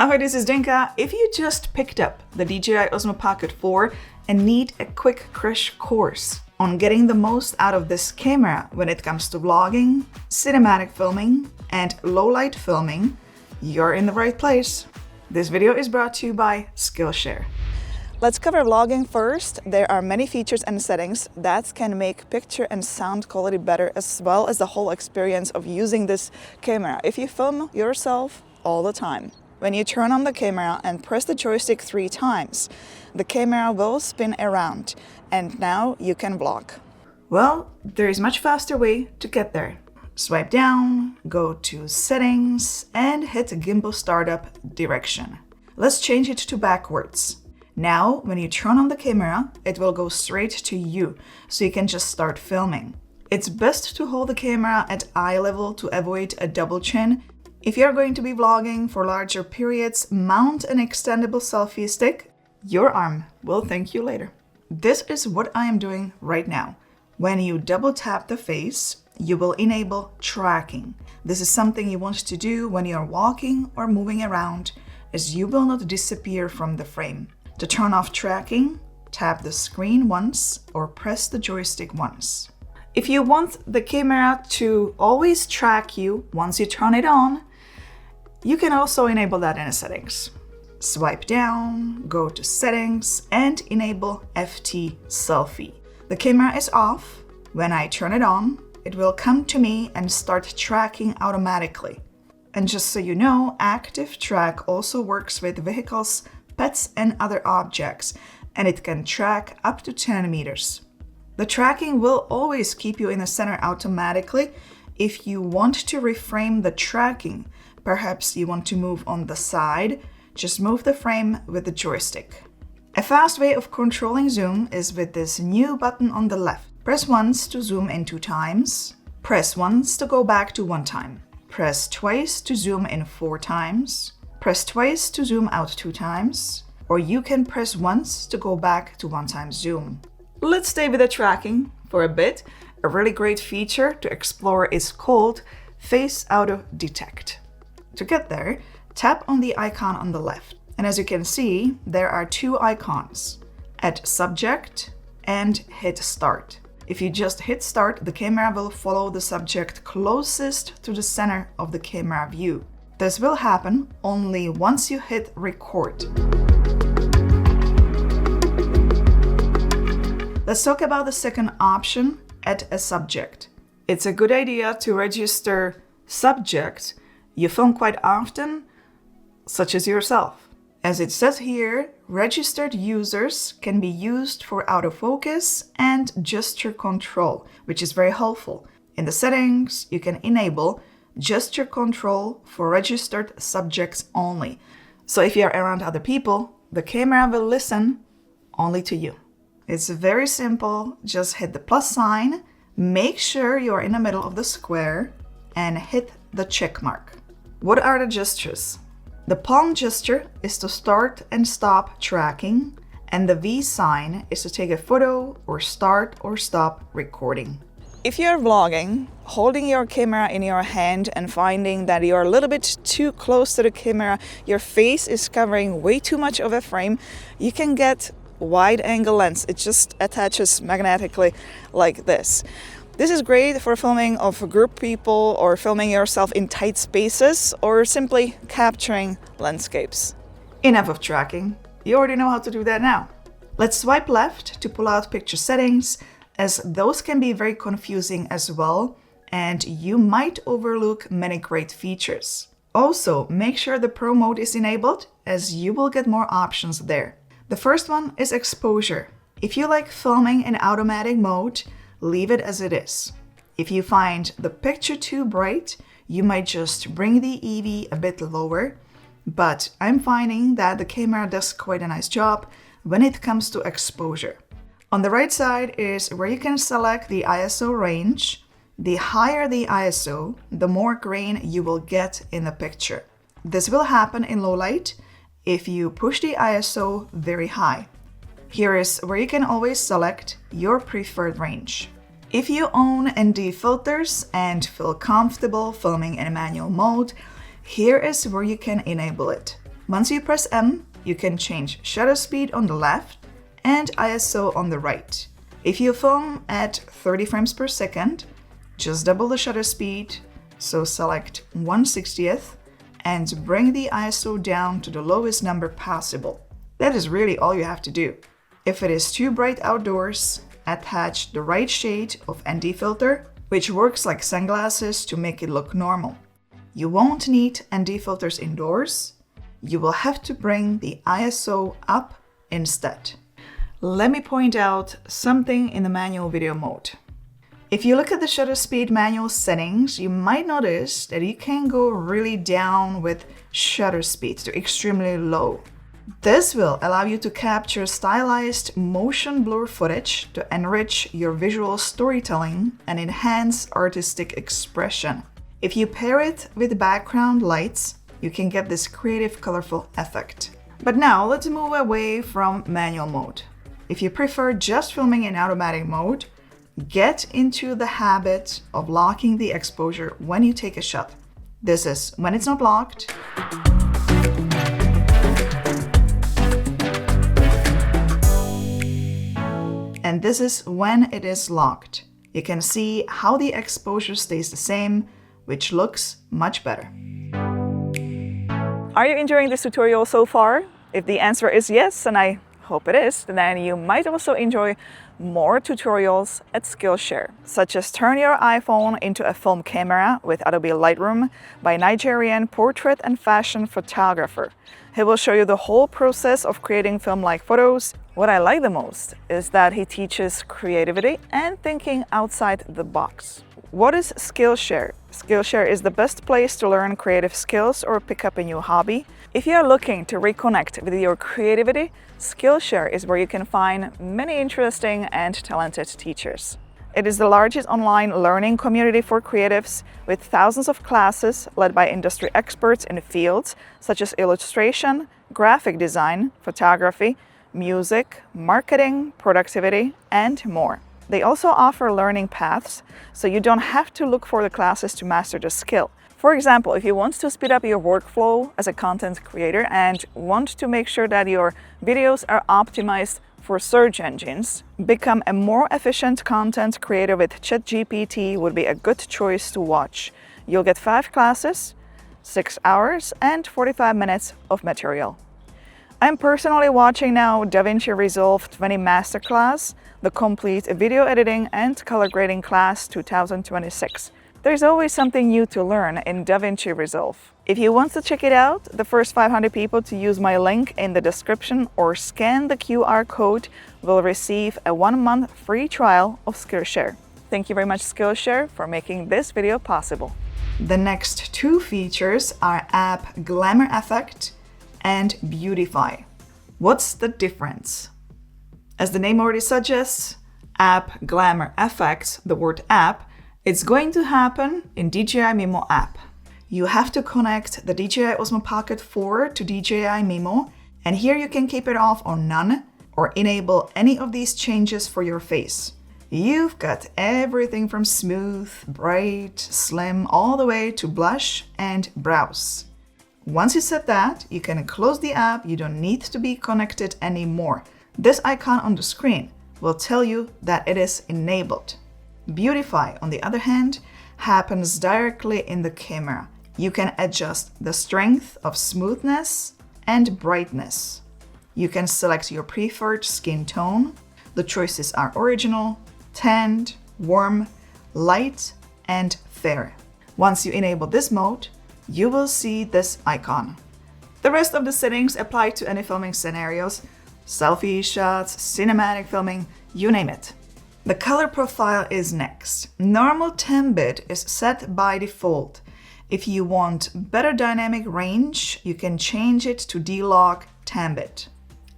Hi, this is Zdenka. If you just picked up the DJI Osmo Pocket 4 and need a quick crash course on getting the most out of this camera when it comes to vlogging, cinematic filming, and low-light filming, you're in the right place. This video is brought to you by Skillshare. Let's cover vlogging first. There are many features and settings that can make picture and sound quality better, as well as the whole experience of using this camera if you film yourself all the time. When you turn on the camera and press the joystick 3 times, the camera will spin around, and now you can vlog. Well, there is a much faster way to get there. Swipe down, go to Settings, and hit Gimbal Startup Direction. Let's change it to backwards. Now, when you turn on the camera, it will go straight to you, so you can just start filming. It's best to hold the camera at eye level to avoid a double chin. If you're going to be vlogging for larger periods, mount an extendable selfie stick. Your arm will thank you later. This is what I am doing right now. When you double tap the face, you will enable tracking. This is something you want to do when you're walking or moving around, as you will not disappear from the frame. To turn off tracking, tap the screen once or press the joystick once. If you want the camera to always track you once you turn it on, you can also enable that in the settings. Swipe down, go to Settings, and enable FT Selfie. The camera is off. When I turn it on, it will come to me and start tracking automatically. And just so you know, Active Track also works with vehicles, pets, and other objects, and it can track up to 10 meters. The tracking will always keep you in the center automatically. If you want to reframe the tracking, perhaps you want to move on the side, just move the frame with the joystick. A fast way of controlling zoom is with this new button on the left. Press once to zoom in 2 times. Press once to go back to 1 time. Press twice to zoom in 4 times. Press twice to zoom out 2 times. Or you can press once to go back to 1 time zoom. Let's stay with the tracking for a bit. A really great feature to explore is called Face Auto Detect. To get there, tap on the icon on the left. And as you can see, there are 2 icons. Add Subject and hit Start. If you just hit Start, the camera will follow the subject closest to the center of the camera view. This will happen only once you hit Record. Let's talk about the second option, Add a Subject. It's a good idea to register subjects you film quite often, such as yourself. As it says here, registered users can be used for autofocus and gesture control, which is very helpful. In the settings, you can enable gesture control for registered subjects only. So if you're around other people, the camera will listen only to you. It's very simple. Just hit the plus sign, make sure you're in the middle of the square, and hit the check mark. What are the gestures? The palm gesture is to start and stop tracking, and the V sign is to take a photo or start or stop recording. If you're vlogging, holding your camera in your hand and finding that you're a little bit too close to the camera, your face is covering way too much of a frame, you can get wide angle lens. It just attaches magnetically like this. This is great for filming of a group people or filming yourself in tight spaces or simply capturing landscapes. Enough of tracking. You already know how to do that now. Let's swipe left to pull out picture settings, as those can be very confusing as well, and you might overlook many great features. Also, make sure the Pro mode is enabled, as you will get more options there. The first one is exposure. If you like filming in automatic mode, leave it as it is. If you find the picture too bright, you might just bring the EV a bit lower, but I'm finding that the camera does quite a nice job when it comes to exposure. On the right side is where you can select the ISO range. The higher the ISO, the more grain you will get in the picture. This will happen in low light if you push the ISO very high. Here is where you can always select your preferred range. If you own ND filters and feel comfortable filming in manual mode, here is where you can enable it. Once you press M, you can change shutter speed on the left and ISO on the right. If you film at 30 frames per second, just double the shutter speed, so select 1/60th and bring the ISO down to the lowest number possible. That is really all you have to do. If it is too bright outdoors, attach the right shade of ND filter, which works like sunglasses to make it look normal. You won't need ND filters indoors. You will have to bring the ISO up instead. Let me point out something in the manual video mode. If you look at the shutter speed manual settings, you might notice that you can go really down with shutter speed to extremely low. This will allow you to capture stylized motion blur footage to enrich your visual storytelling and enhance artistic expression. If you pair it with background lights, you can get this creative, colorful effect. But now let's move away from manual mode. If you prefer just filming in automatic mode, get into the habit of locking the exposure when you take a shot. This is when it's not locked. And this is when it is locked. You can see how the exposure stays the same, which looks much better. Are you enjoying this tutorial so far? If the answer is yes, and I hope it is, then you might also enjoy more tutorials at Skillshare, such as turn your iPhone into a film camera with Adobe Lightroom by Nigerian portrait and fashion photographer. He will show you the whole process of creating film-like photos. What I like the most is that he teaches creativity and thinking outside the box. What is Skillshare? Skillshare is the best place to learn creative skills or pick up a new hobby. If you are looking to reconnect with your creativity, Skillshare is where you can find many interesting and talented teachers. It is the largest online learning community for creatives with thousands of classes led by industry experts in fields such as illustration, graphic design, photography, music, marketing, productivity, and more. They also offer learning paths, so you don't have to look for the classes to master the skill. For example, if you want to speed up your workflow as a content creator and want to make sure that your videos are optimized for search engines, become a more efficient content creator with ChatGPT would be a good choice to watch. You'll get 5 classes, 6 hours, and 45 minutes of material. I'm personally watching now DaVinci Resolve 20 Masterclass, the complete video editing and color grading class 2026. There's always something new to learn in DaVinci Resolve. If you want to check it out, the first 500 people to use my link in the description or scan the QR code will receive a 1-month free trial of Skillshare. Thank you very much, Skillshare, for making this video possible. The next 2 features are App Glamour Effect and Beautify. What's the difference? As the name already suggests, App Glamour Effects, the word app, it's going to happen in DJI Mimo app. You have to connect the DJI Osmo Pocket 4 to DJI Mimo, and here you can keep it off on none or enable any of these changes for your face. You've got everything from smooth, bright, slim, all the way to blush and brows. Once you set that, you can close the app. You don't need to be connected anymore. This icon on the screen will tell you that it is enabled. Beautify, on the other hand, happens directly in the camera. You can adjust the strength of smoothness and brightness. You can select your preferred skin tone. The choices are original, tanned, warm, light, and fair. Once you enable this mode, you will see this icon. The rest of the settings apply to any filming scenarios, selfie shots, cinematic filming, you name it. The color profile is next. Normal 10-bit is set by default. If you want better dynamic range, you can change it to D-Log 10-bit.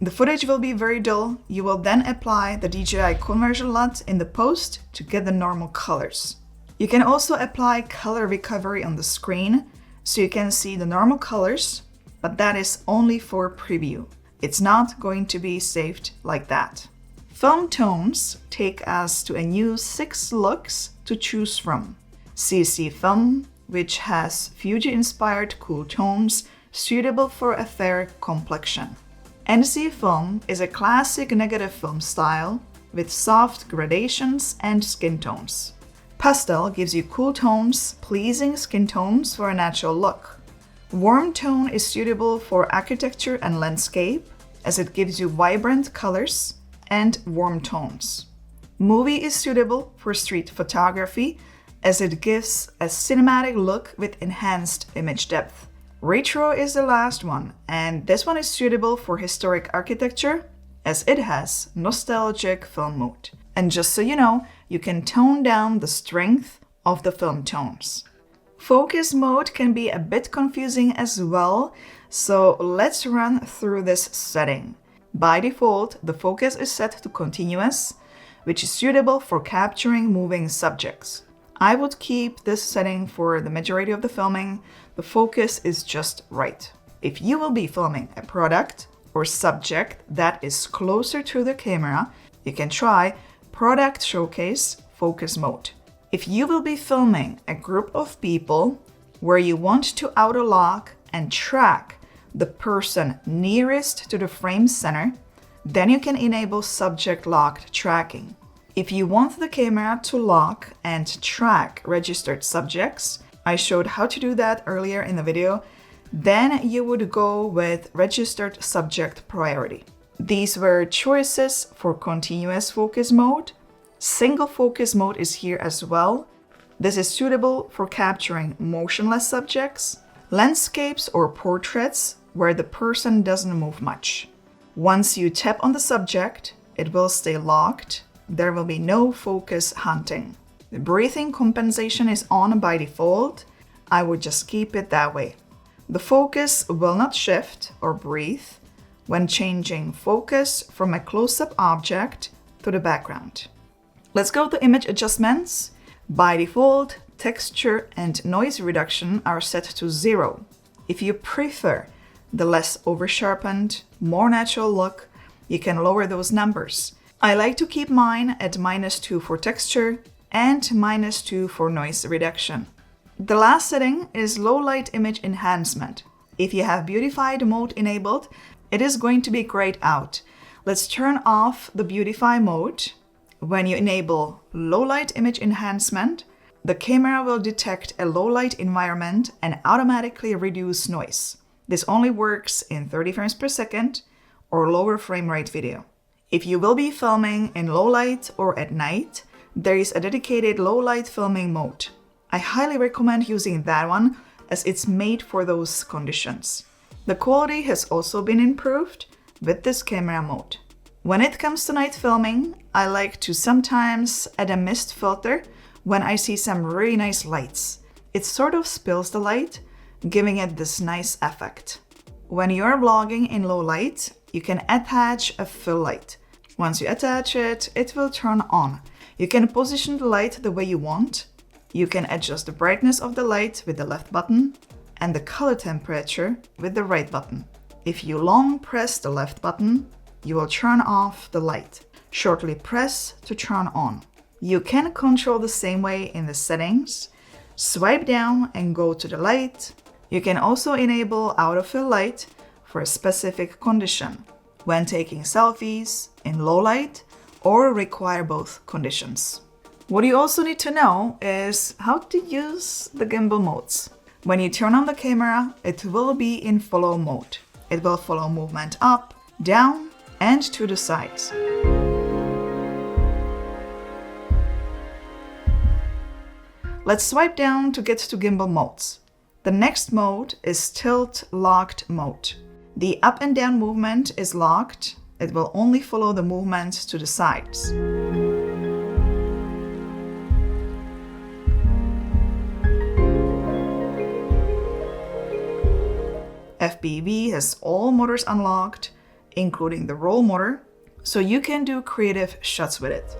The footage will be very dull. You will then apply the DJI conversion LUT in the post to get the normal colors. You can also apply color recovery on the screen, so you can see the normal colors, but that is only for preview. It's not going to be saved like that. Film tones take us to a new 6 looks to choose from. CC Film, which has Fuji-inspired cool tones, suitable for a fair complexion. NC film is a classic negative film style with soft gradations and skin tones. Pastel gives you cool tones, pleasing skin tones for a natural look. Warm tone is suitable for architecture and landscape, as it gives you vibrant colors and warm tones. Movie is suitable for street photography, as it gives a cinematic look with enhanced image depth. Retro is the last one, and this one is suitable for historic architecture, as it has nostalgic film mode. And just so you know, you can tone down the strength of the film tones. Focus mode can be a bit confusing as well, so let's run through this setting. By default, the focus is set to continuous, which is suitable for capturing moving subjects. I would keep this setting for the majority of the filming. The focus is just right. If you will be filming a product or subject that is closer to the camera, you can try Product Showcase Focus Mode. If you will be filming a group of people where you want to auto-lock and track the person nearest to the frame center, then you can enable subject locked tracking. If you want the camera to lock and track registered subjects, I showed how to do that earlier in the video, then you would go with registered subject priority. These were choices for continuous focus mode. Single focus mode is here as well. This is suitable for capturing motionless subjects, landscapes or portraits where the person doesn't move much. Once you tap on the subject, it will stay locked. There will be no focus hunting. The breathing compensation is on by default. I would just keep it that way. The focus will not shift or breathe when changing focus from a close-up object to the background. Let's go to image adjustments. By default, texture and noise reduction are set to 0. If you prefer the less over-sharpened, more natural look, you can lower those numbers. I like to keep mine at -2 for texture and -2 for noise reduction. The last setting is low light image enhancement. If you have beautified mode enabled, it is going to be grayed out. Let's turn off the beautify mode. When you enable low light image enhancement, the camera will detect a low light environment and automatically reduce noise. This only works in 30 frames per second or lower frame rate video. If you will be filming in low light or at night, there is a dedicated low light filming mode. I highly recommend using that one as it's made for those conditions. The quality has also been improved with this camera mode. When it comes to night filming, I like to sometimes add a mist filter when I see some really nice lights. It sort of spills the light, giving it this nice effect. When you're vlogging in low light, you can attach a fill light. Once you attach it, it will turn on. You can position the light the way you want. You can adjust the brightness of the light with the left button and the color temperature with the right button. If you long press the left button, you will turn off the light. Shortly press to turn on. You can control the same way in the settings. Swipe down and go to the light. You can also enable autofill light for a specific condition when taking selfies in low light or require both conditions. What you also need to know is how to use the gimbal modes. When you turn on the camera, it will be in follow mode. It will follow movement up, down, and to the sides. Let's swipe down to get to gimbal modes. The next mode is tilt locked mode. The up and down movement is locked. It will only follow the movement to the sides. FPV has all motors unlocked, including the roll motor, so you can do creative shots with it.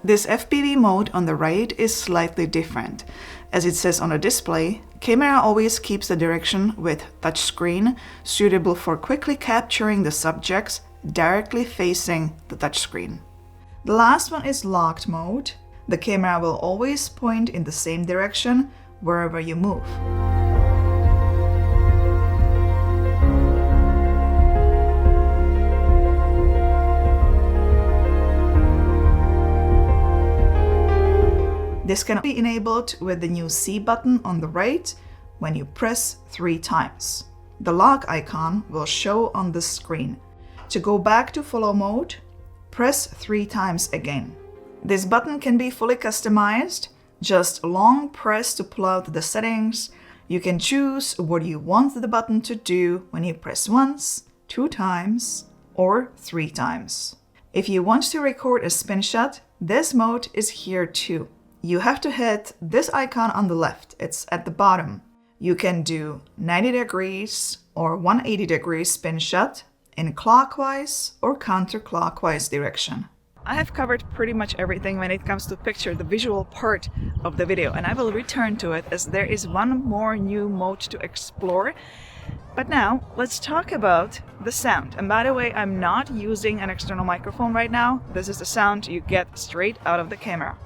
This FPV mode on the right is slightly different. As it says on the display, camera always keeps the direction with touchscreen, suitable for quickly capturing the subjects directly facing the touchscreen. The last one is locked mode. The camera will always point in the same direction wherever you move. This can be enabled with the new C button on the right when you press 3 times. The lock icon will show on the screen. To go back to follow mode, press 3 times again. This button can be fully customized. Just long press to pull out the settings. You can choose what you want the button to do when you press once, 2 times, or 3 times. If you want to record a spin shot, this mode is here too. You have to hit this icon on the left. It's at the bottom. You can do 90 degrees or 180 degrees spin shot in clockwise or counterclockwise direction. I have covered pretty much everything when it comes to picture, the visual part of the video, and I will return to it as there is one more new mode to explore. But now let's talk about the sound. And by the way, I'm not using an external microphone right now. This is the sound you get straight out of the camera.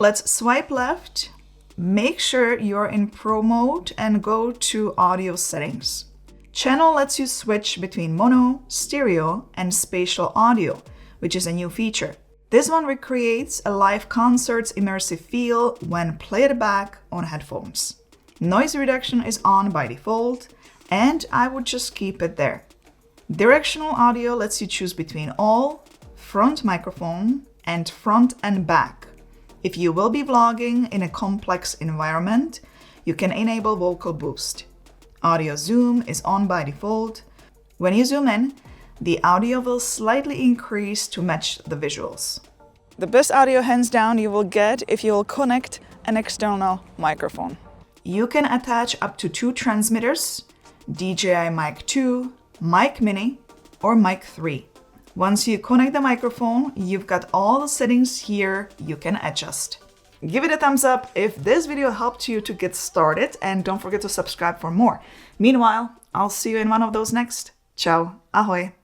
Let's swipe left, make sure you're in Pro mode and go to audio settings. Channel lets you switch between mono, stereo, and spatial audio, which is a new feature. This one recreates a live concert's immersive feel when played back on headphones. Noise reduction is on by default, and I would just keep it there. Directional audio lets you choose between all, front microphone, and front and back. If you will be vlogging in a complex environment, you can enable vocal boost. Audio zoom is on by default. When you zoom in, the audio will slightly increase to match the visuals. The best audio hands down you will get if you will connect an external microphone. You can attach up to 2 transmitters, DJI Mic 2, Mic Mini, or Mic 3. Once you connect the microphone, you've got all the settings here you can adjust. Give it a thumbs up if this video helped you to get started, and don't forget to subscribe for more. Meanwhile, I'll see you in one of those next. Ciao, ahoj!